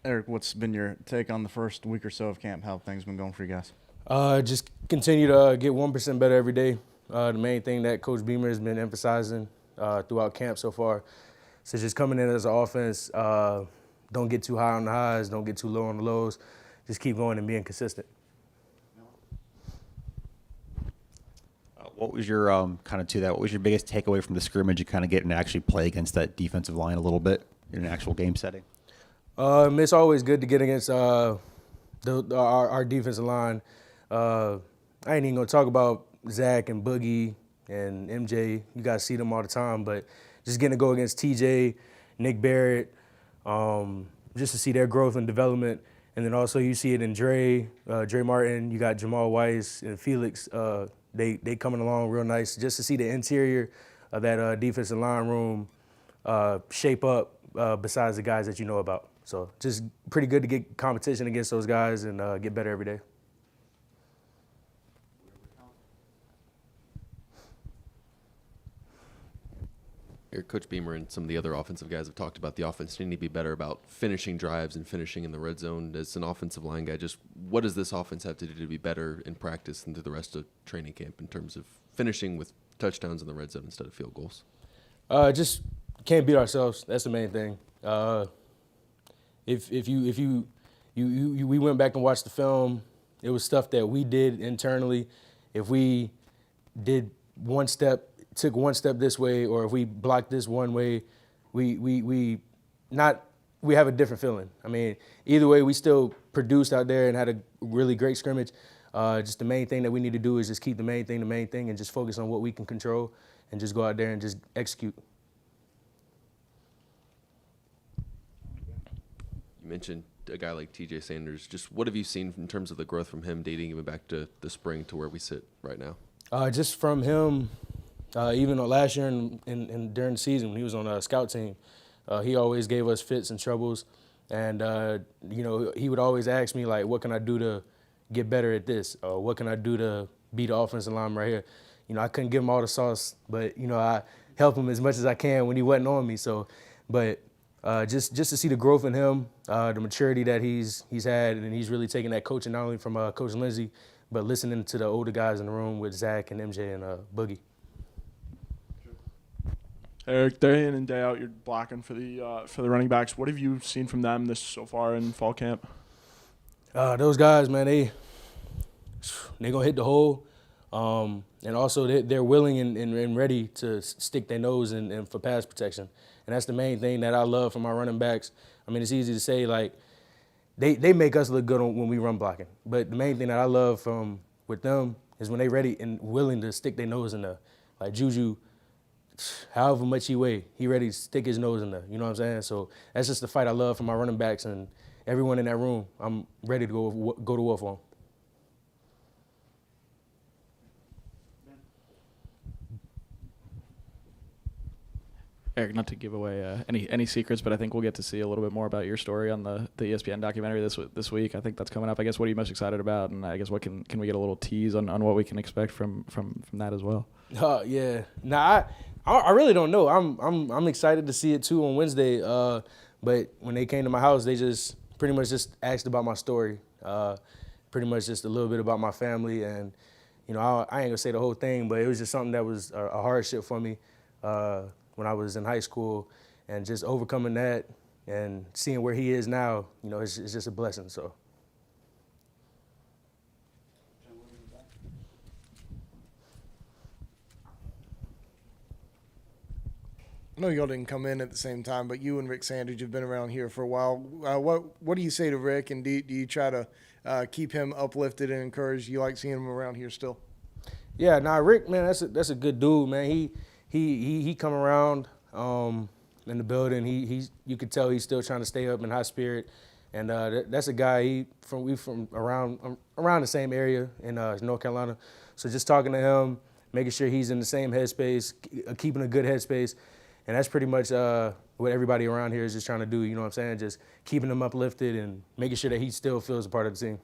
Eric, what's been your take on the first week or so of camp? How have things been going for you guys? Just continue to get 1% better every day. The main thing that Coach Beamer has been emphasizing throughout camp so far. So just coming in as an offense, don't get too high on the highs, don't get too low on the lows. Just keep going and being consistent. What was your kind of to that? What was your biggest takeaway from the scrimmage? You kind of getting to actually play against that defensive line a little bit in an actual game setting. It's always good to get against our defensive line. I ain't even gonna talk about Zach and Boogie and MJ. You guys see them all the time, but just getting to go against TJ, Nick Barrett, just to see their growth and development. And then also you see it in Dre Martin. You got Jamal Weiss and Felix. They coming along real nice. Just to see the interior of that defensive line room shape up besides the guys that you know about. So just pretty good to get competition against those guys and get better every day. Coach Beamer and some of the other offensive guys have talked about the offense needing to be better about finishing drives and finishing in the red zone. As an offensive line guy, just what does this offense have to do to be better in practice and through the rest of training camp in terms of finishing with touchdowns in the red zone instead of field goals? Just can't beat ourselves. That's the main thing. If we went back and watched the film, it was stuff that we did internally. If we did took one step this way, or if we blocked this one way, we have a different feeling. I mean, either way, we still produced out there and had a really great scrimmage. Just the main thing that we need to do is just keep the main thing, and just focus on what we can control, and just go out there and just execute. You mentioned a guy like TJ Sanders. Just what have you seen in terms of the growth from him dating even back to the spring to where we sit right now? Just from him, even last year and during the season when he was on a scout team, he always gave us fits and troubles. And, he would always ask me, like, what can I do to get better at this? Or what can I do to be the offensive lineman right here? I couldn't give him all the sauce, but, I help him as much as I can when he wasn't on me. So, but just to see the growth in him, the maturity that he's had, and he's really taking that coaching not only from Coach Lindsey, but listening to the older guys in the room with Zach and MJ and Boogie. Eric, day in and day out, you're blocking for the running backs. What have you seen from them so far in fall camp? Those guys, man, they gonna hit the hole, and also they're willing and ready to stick their nose in for pass protection, and that's the main thing that I love from our running backs. I mean, it's easy to say, like, they make us look good when we run blocking, but the main thing that I love with them is when they ready and willing to stick their nose in the, like Juju. However much he weigh, he ready to stick his nose in there. You know what I'm saying? So that's just the fight I love from my running backs and everyone in that room. I'm ready to go to war for them. Eric, not to give away any secrets, but I think we'll get to see a little bit more about your story on the ESPN documentary this week. I think that's coming up. I guess what are you most excited about, and I guess what can we get a little tease on what we can expect from that as well? Yeah. Nah, I really don't know. I'm excited to see it too on Wednesday. But when they came to my house, they just pretty much just asked about my story. Pretty much just a little bit about my family, and I ain't gonna say the whole thing, but it was just something that was a hardship for me when I was in high school, and just overcoming that and seeing where he is now, it's just a blessing. So. I know y'all didn't come in at the same time, but you and Rick Sandridge have been around here for a while. What do you say to Rick, and do you try to keep him uplifted and encouraged? You like seeing him around here still? Yeah, Rick, man, that's a good dude, man. He come around in the building. You could tell he's still trying to stay up in high spirit, and that's a guy. We from around the same area in North Carolina. So just talking to him, making sure he's in the same headspace, keeping a good headspace. And that's pretty much what everybody around here is just trying to do, you know what I'm saying? Just keeping him uplifted and making sure that he still feels a part of the team.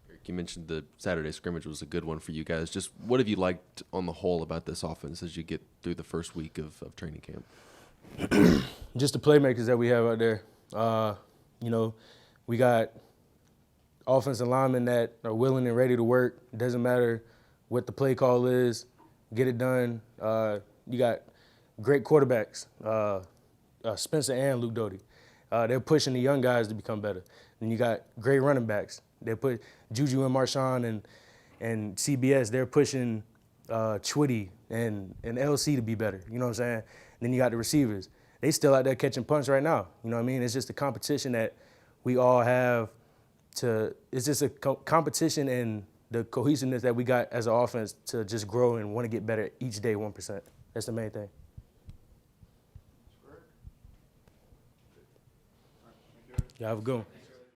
Eric, you mentioned the Saturday scrimmage was a good one for you guys. Just what have you liked on the whole about this offense as you get through the first week of training camp? Just the playmakers that we have out there. You know, we got offensive linemen that are willing and ready to work. It doesn't matter what the play call is, get it done. You got great quarterbacks, Spencer and Luke Doty. They're pushing the young guys to become better. And you got great running backs. They put Juju and Marshawn and CBS. They're pushing Chwitty and LC to be better. You know what I'm saying? And then you got the receivers. They still out there catching punts right now. You know what I mean? It's just a competition that we all have it's just a competition and the cohesiveness that we got as an offense to just grow and want to get better each day 1%. That's the main thing. Y'all have a good one.